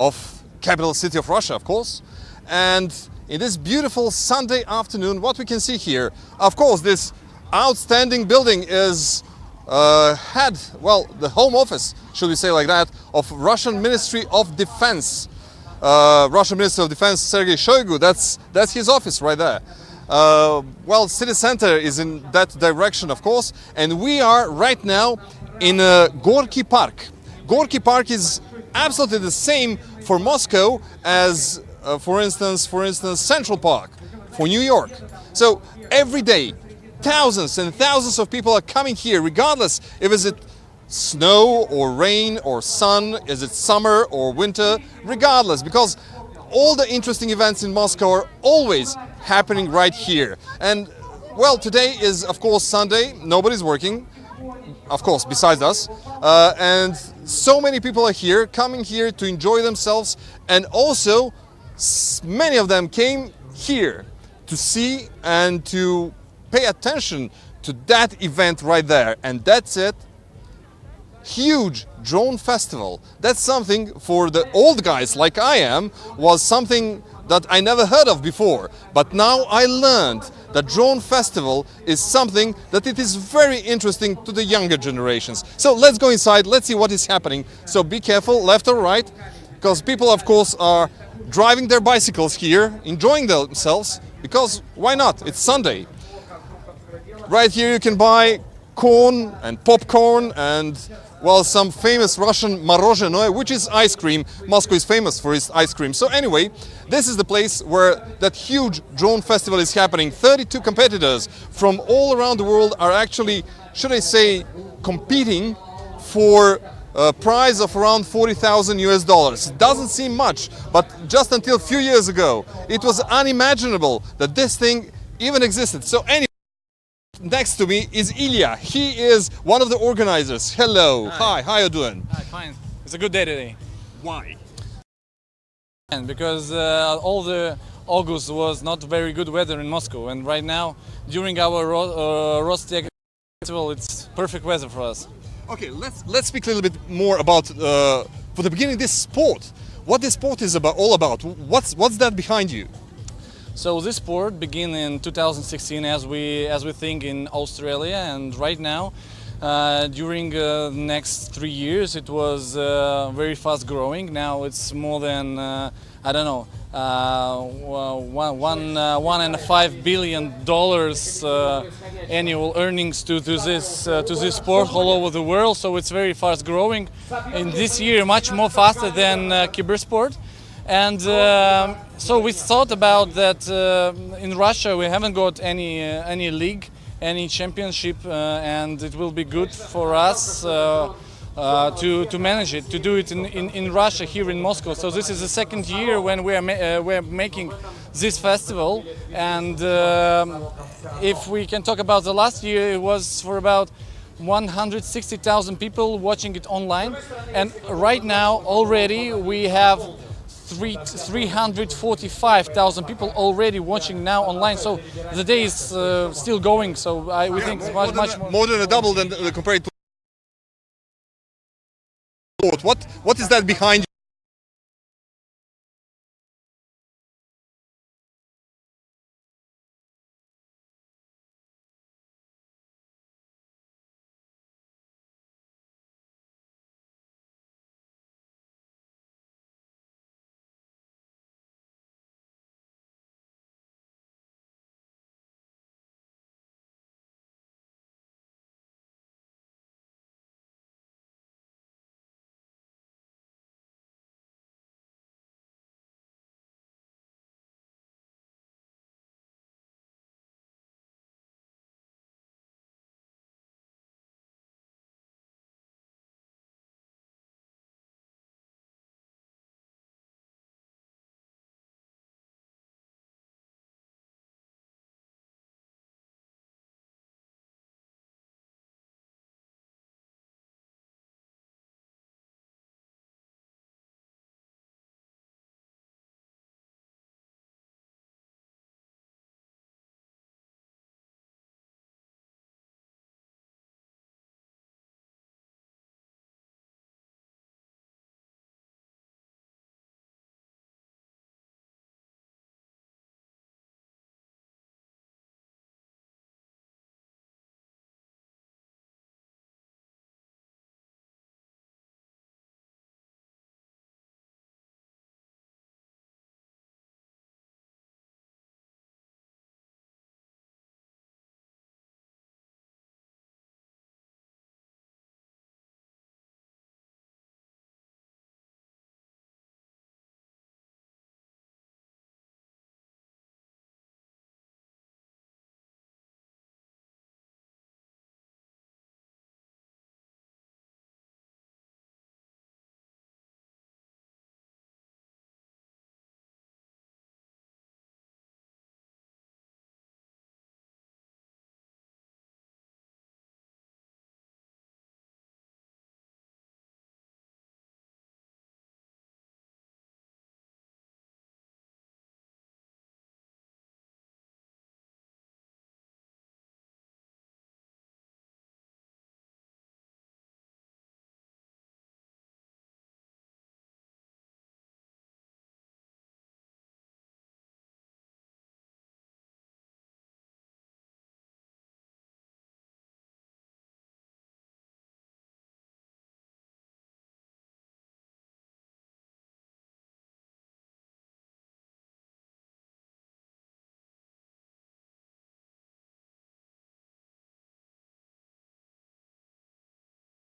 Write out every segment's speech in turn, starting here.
of capital city of Russia, of course. And in this beautiful Sunday afternoon, what we can see here, of course, this outstanding building is the home office, should we say like that, of Russian Ministry of Defense. Russian Minister of Defense Sergei Shoigu, that's his office right there. City center is in that direction, of course, and we are right now in Gorky Park. Gorky Park is absolutely the same for Moscow as, for instance, Central Park for New York. So every day, thousands and thousands of people are coming here, regardless if it's snow or rain or sun, is it summer or winter, regardless, because all the interesting events in Moscow are always happening right here. And well, today is of course Sunday, nobody's working, of course, besides us, and so many people are here, coming here to enjoy themselves, and also many of them came here to see and to pay attention to that event right there, and that's it. Huge drone festival. That's something for the old guys like I am, was something that I never heard of before. But now I learned that drone festival is something that it is very interesting to the younger generations. So let's go inside, let's see what is happening. So be careful, left or right, because people of course are driving their bicycles here, enjoying themselves, because why not? It's Sunday. Right here you can buy corn and popcorn and, well, some famous Russian morozhenoe, which is ice cream. Moscow is famous for its ice cream. So anyway, this is the place where that huge drone festival is happening. 32 competitors from all around the world are actually, should I say, competing for a prize of around $40,000. It doesn't seem much, but just until a few years ago, it was unimaginable that this thing even existed. So anyway, next to me is Ilya. He is one of the organizers. Hello. Hi, how are you doing? Hi, fine. It's a good day today. Why? Because all the August was not very good weather in Moscow, and right now, during our Rostec Festival, it's perfect weather for us. Okay, let's speak a little bit more about, for the beginning, this sport. What this sport is all about. What's that behind you? So this sport began in 2016, as we think, in Australia, and right now, during the next 3 years, it was very fast growing. Now it's more than I don't know, $1.5 billion annual earnings to this sport all over the world. So it's very fast growing. In this year, much more faster than cybersport. And so we thought about that in Russia we haven't got any league, any championship, and it will be good for us to manage it, to do it in Russia, here in Moscow. So this is the second year when we're making this festival, and if we can talk about the last year, it was for about 160,000 people watching it online, and right now already we have 345,000 people already watching now online. So the day is still going. So we think it's much more than a double than compared to sport. What is that behind you?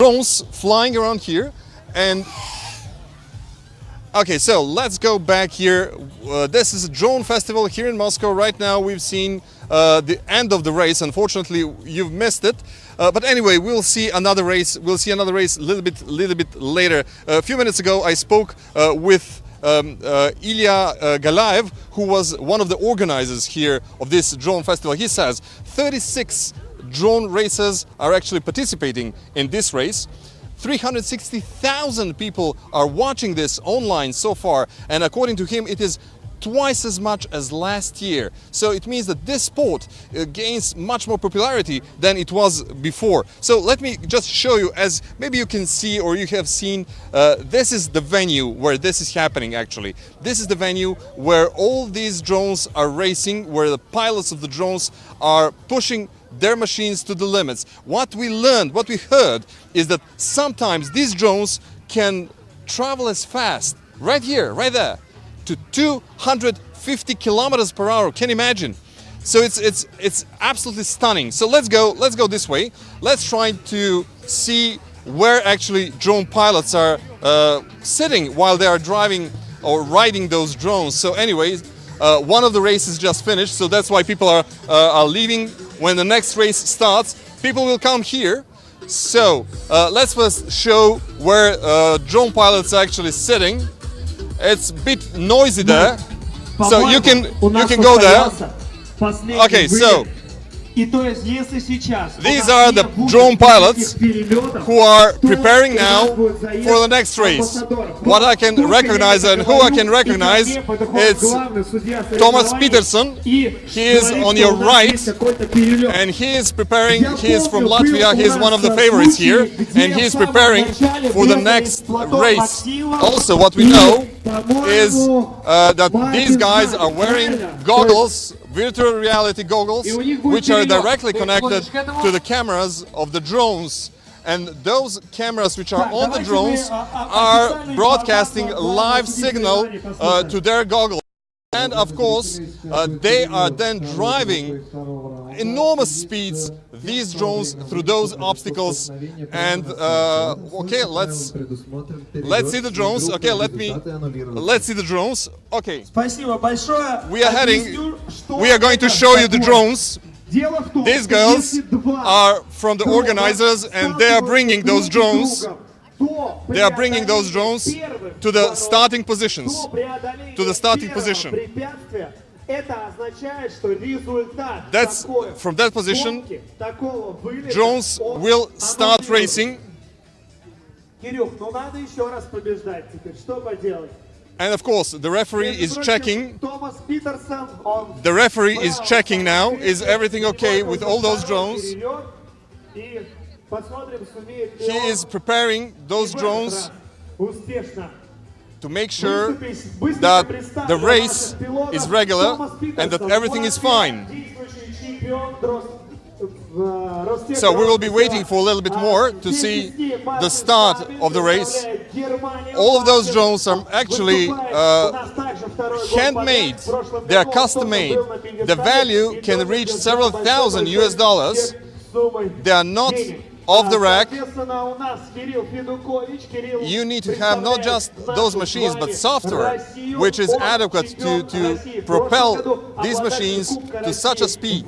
drones flying around here. And okay, so let's go back here. This is a drone festival here in Moscow. Right now we've seen the end of the race. Unfortunately, you've missed it. But anyway, we'll see another race. We'll see another race a little bit later. A few minutes ago, I spoke with Ilya Galayev, who was one of the organizers here of this drone festival. He says 36 drone racers are actually participating in this race. 360,000 people are watching this online so far, and according to him, it is twice as much as last year. So it means that this sport gains much more popularity than it was before. So let me just show you, as maybe you can see or you have seen, this is the venue where this is happening actually. This is the venue where all these drones are racing, where the pilots of the drones are pushing their machines to the limits. What we learned, what we heard, is that sometimes these drones can travel as fast, right here, right there, to 250 kilometers per hour. Can you imagine? So it's absolutely stunning. So let's go this way. Let's try to see where actually drone pilots are sitting while they are driving or riding those drones. So anyways, one of the races just finished, so that's why people are leaving. When the next race starts, people will come here. So let's first show where drone pilots are actually sitting. It's a bit noisy there, so you can go there. Okay, so these are the drone pilots who are preparing now for the next race. What I can recognize and who I can recognize, it's Thomas Peterson. He is on your right, and he is preparing. He is from Latvia. He is one of the favorites here, and he is preparing for the next race. Also, what we know is that these guys are wearing goggles, virtual reality goggles, which are directly connected to the cameras of the drones. And those cameras which are on the drones are broadcasting live signal to their goggles. And of course, they are then driving enormous speeds, these drones, through those obstacles. And okay, let's see the drones. Okay, let's see the drones. Okay, we are going to show you the drones. These girls are from the organizers, and they are bringing those drones. They are bringing those drones to the starting positions. To the starting position. That's from that position. Drones will start racing. And of course, the referee is checking. The referee is checking now. Is everything okay with all those drones? He is preparing those drones to make sure that the race is regular and that everything is fine. So we will be waiting for a little bit more to see the start of the race. All of those drones are actually handmade. They are custom made. The value can reach several thousand US. They are not off the rack. You need to have not just those machines, but software which is adequate to propel these machines to such a speed.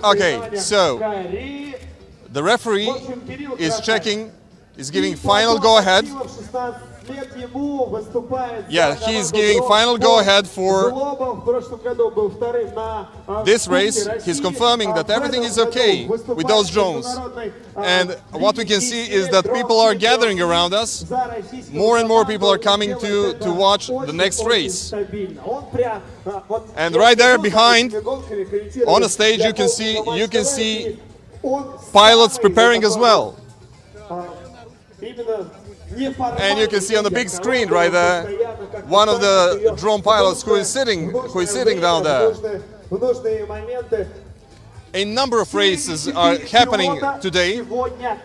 Okay, so the referee is checking, is giving final go-ahead. Yeah, he's giving final go-ahead for this race. He's confirming that everything is okay with those drones. And what we can see is that people are gathering around us. More and more people are coming to watch the next race. And right there behind, on the stage, you can see pilots preparing as well. And you can see on the big screen right there one of the drone pilots who is sitting down there. a number of races are happening today.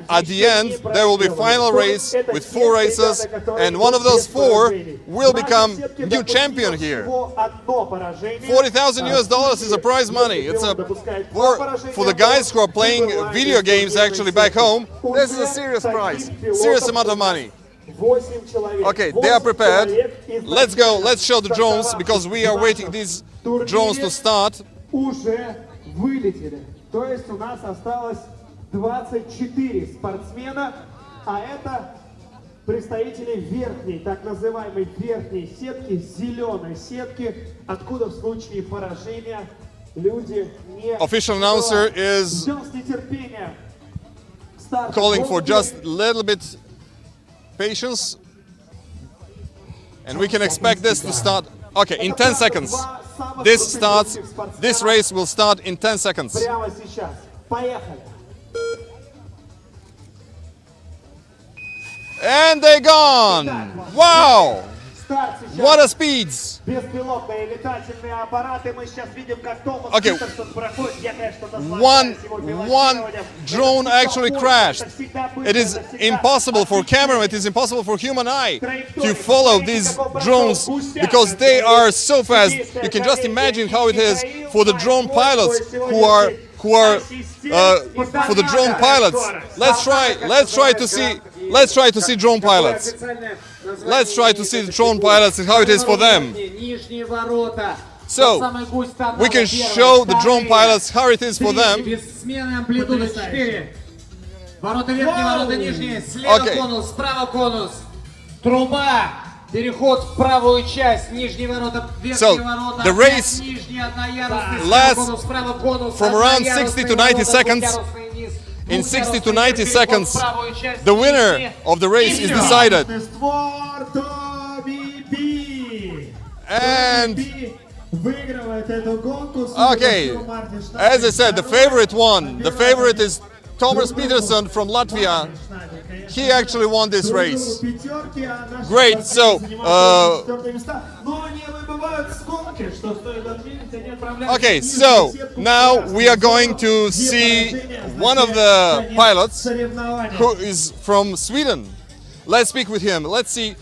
At the end, there will be final race with 4 racers, and one of those 4 will become new champion here. $40,000 is a prize money. It's for the guys who are playing video games actually back home. This is a serious prize, serious amount of money. Okay, they are prepared. Let's go. Let's show the drones because we are waiting these drones to start. Вылетели. То есть у нас осталось 24 спортсмена, а это представители верхней, так называемой верхней сетки, зеленой сетки, откуда в случае поражения люди не... Official announcer is calling for just a little bit patience, and we can expect this to start. Okay, in 10 seconds. This race will start in 10 seconds. And they're gone! Wow! What a speeds! Okay, one drone actually crashed. It is impossible for camera, it is impossible for human eye to follow these drones because they are so fast. You can just imagine how it is for the drone pilots who are for the drone pilots. Let's try to see drone pilots. Let's try to see the drone pilots and how it is for them. So, we can show the drone pilots how it is for them. Okay. So, the race lasts from around 60 to 90 seconds. In 60 to 90 seconds, the winner of the race is decided. And okay, as I said, the favorite won. The favorite is Thomas Peterson from Latvia. He actually won this race. Great. So, okay, so now we are going to see one of the pilots who is from Sweden. Let's speak with him. Let's see.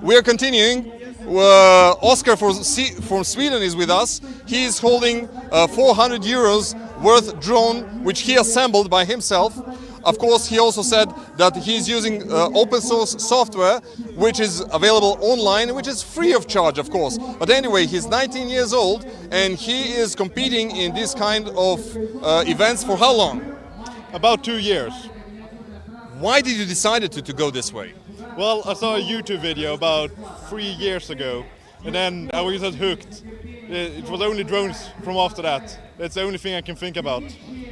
We are continuing. Oscar from Sweden is with us. He is holding 400 euros worth drone, which he assembled by himself. Of course, he also said that he's using open source software, which is available online, which is free of charge, of course. But anyway, he's 19 years old and he is competing in this kind of events for how long? About 2 years. Why did you decide to go this way? Well, I saw a YouTube video about 3 years ago, and then I was just hooked. It was only drones from after that. That's the only thing I can think about.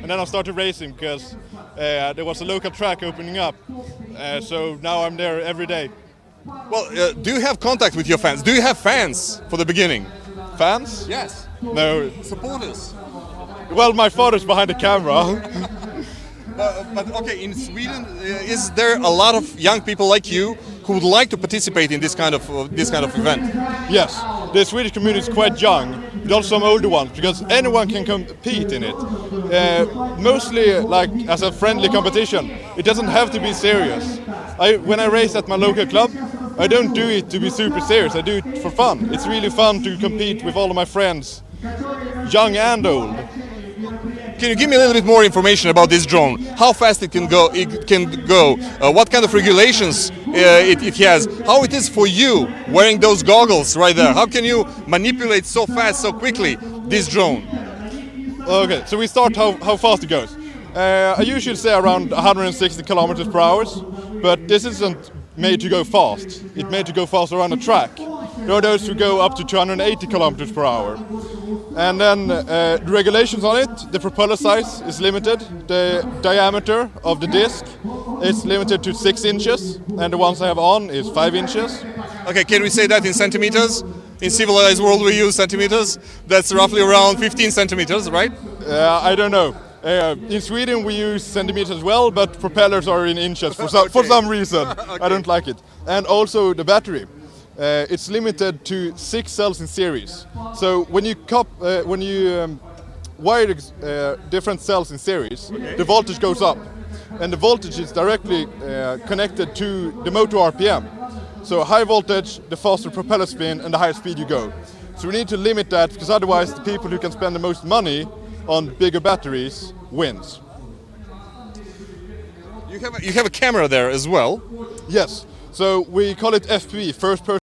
And then I started racing because there was a local track opening up. So now I'm there every day. Well, do you have contact with your fans? Do you have fans for the beginning? Fans? Yes. No. Supporters? Well, my father's behind the camera. But okay, in Sweden, is there a lot of young people like you who would like to participate in this kind of event? Yes, the Swedish community is quite young, but also some older ones, because anyone can compete in it. Mostly like as a friendly competition. It doesn't have to be serious. When I race at my local club, I don't do it to be super serious. I do it for fun. It's really fun to compete with all of my friends, young and old. Can you give me a little bit more information about this drone? How fast it can go? What kind of regulations it has? How it is for you wearing those goggles right there? How can you manipulate so fast, so quickly this drone? Okay, so we start how fast it goes. I usually say around 160 kilometers per hour, but this isn't made to go fast. It's made to go fast around a track. There are those who go up to 280 kilometers per hour. And then the regulations on it, the propeller size is limited, the diameter of the disc is limited to 6 inches, and the ones I have on is 5 inches. Okay, can we say that in centimeters? In civilized world we use centimeters. That's roughly around 15 centimeters, right? I don't know. In Sweden we use centimeters as well, but propellers are in inches for some reason. Okay. I don't like it. And also the battery. It's limited to 6 cells in series. So when you wire different cells in series, the voltage goes up, and the voltage is directly connected to the motor RPM. So high voltage, the faster propeller spin, and the higher speed you go. So we need to limit that, because otherwise the people who can spend the most money on bigger batteries wins. You have a camera there as well. Yes. So we call it FPV, first person.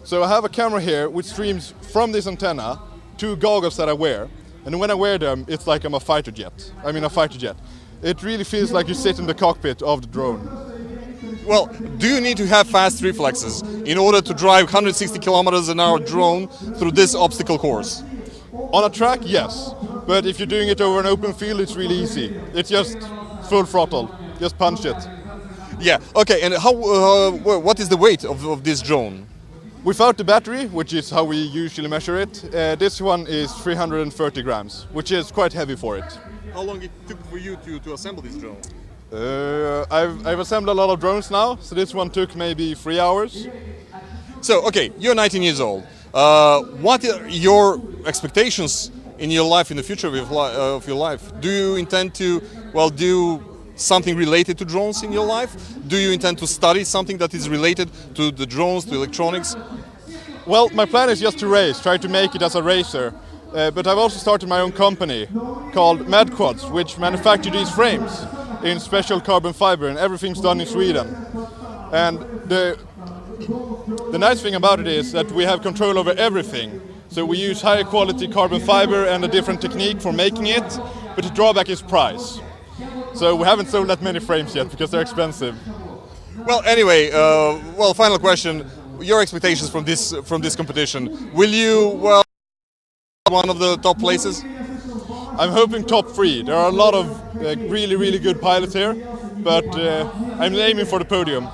So I have a camera here which streams from this antenna to goggles that I wear. And when I wear them, it's like I'm a fighter jet. It really feels like you sit in the cockpit of the drone. Well, do you need to have fast reflexes in order to drive 160 kilometers an hour drone through this obstacle course? On a track, yes. But if you're doing it over an open field, it's really easy. It's just full throttle. Just punch it. Yeah, okay, and what is the weight of this drone? Without the battery, which is how we usually measure it, this one is 330 grams, which is quite heavy for it. How long it took for you to assemble this drone? I've assembled a lot of drones now, so this one took maybe 3 hours. So, okay, you're 19 years old. What are your expectations in your life, in the future of your life? Do you intend to, do something related to drones in your life? Do you intend to study something that is related to the drones, to electronics? Well, my plan is just to race, try to make it as a racer. But I've also started my own company called MadQuads, which manufacture these frames in special carbon fiber, and everything's done in Sweden. And the nice thing about it is that we have control over everything. So we use higher quality carbon fiber and a different technique for making it, but the drawback is price. So we haven't sold that many frames yet because they're expensive. Well, anyway, final question: your expectations from this competition? Will you one of the top places? I'm hoping top 3. There are a lot of really good pilots here, but I'm aiming for the podium.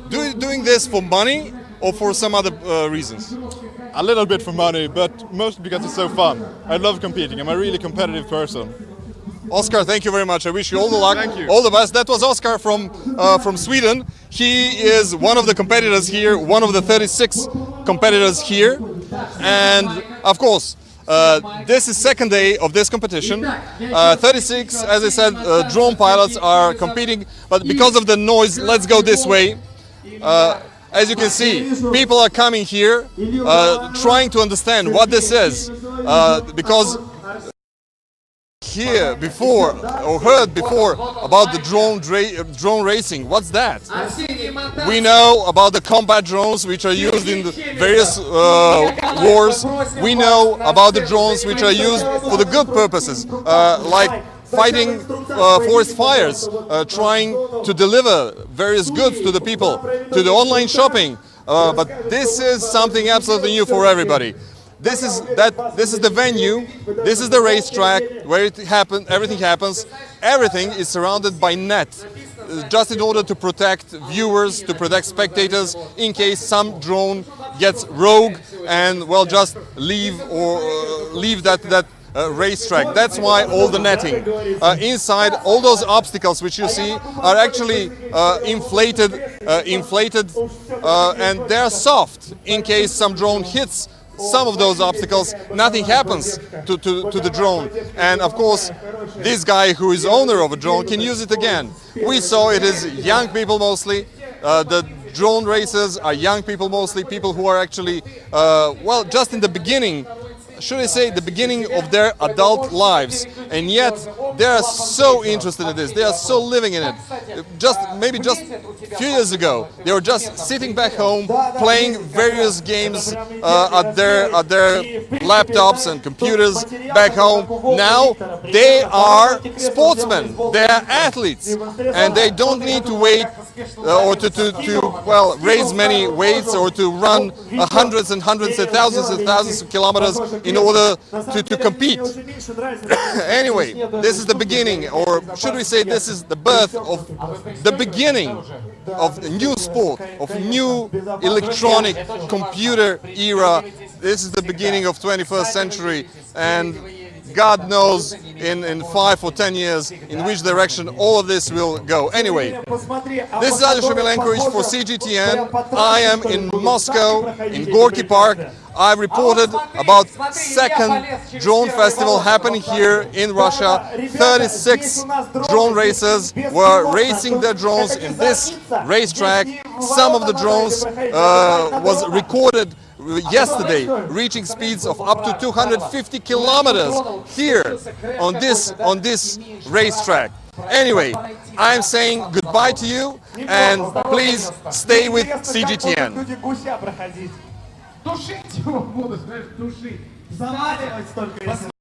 Doing this for money or for some other reasons? A little bit for money, but mostly because it's so fun. I love competing. I'm a really competitive person. Oscar, thank you very much. I wish you all the luck, Thank you. all the best. That was Oscar from Sweden. He is one of the competitors here, one of the 36 competitors here. And of course, this is second day of this competition. 36, as I said, drone pilots are competing, but because of the noise, let's go this way. As you can see, people are coming here trying to understand what this is, because hear before or heard before about the drone racing. What's that? We know about the combat drones which are used in the various wars. We know about the drones which are used for the good purposes, like fighting forest fires, trying to deliver various goods to the people, to the online shopping. But this is something absolutely new for everybody. This is the venue. This is the racetrack where everything happens. Everything is surrounded by net, just in order to protect viewers, to protect spectators, in case some drone gets rogue and well just leave that racetrack. That's why all the netting inside, all those obstacles which you see are actually inflated, and they're soft. In case some drone hits some of those obstacles, nothing happens to the drone. And of course, this guy who is owner of a drone can use it again. We saw it is young people mostly. The drone racers are young people mostly, people who are actually, well, just in the beginning, should I say, the beginning of their adult lives, and yet they are so interested in this. They are so living in it. Maybe just a few years ago, they were just sitting back home playing various games at their laptops and computers back home. Now they are sportsmen. They are athletes, and they don't need to wait or to raise many weights or to run hundreds and hundreds and thousands of kilometers in order to compete. Anyway, this is the beginning, or should we say this is the birth of the beginning of a new sport, of new electronic computer era. This is the beginning of 21st century, and God knows in 5 or 10 years in which direction all of this will go. Anyway, this is Aljosa Milenkovic for CGTN. I am in Moscow, in Gorky Park. I reported about second drone festival happening here in Russia. 36 drone racers were racing their drones in this racetrack. Some of the drones was recorded yesterday, reaching speeds of up to 250 kilometers here on this racetrack. Anyway, I'm saying goodbye to you, and please stay with CGTN. Душить его буду, знаешь, душить. Заматывать только.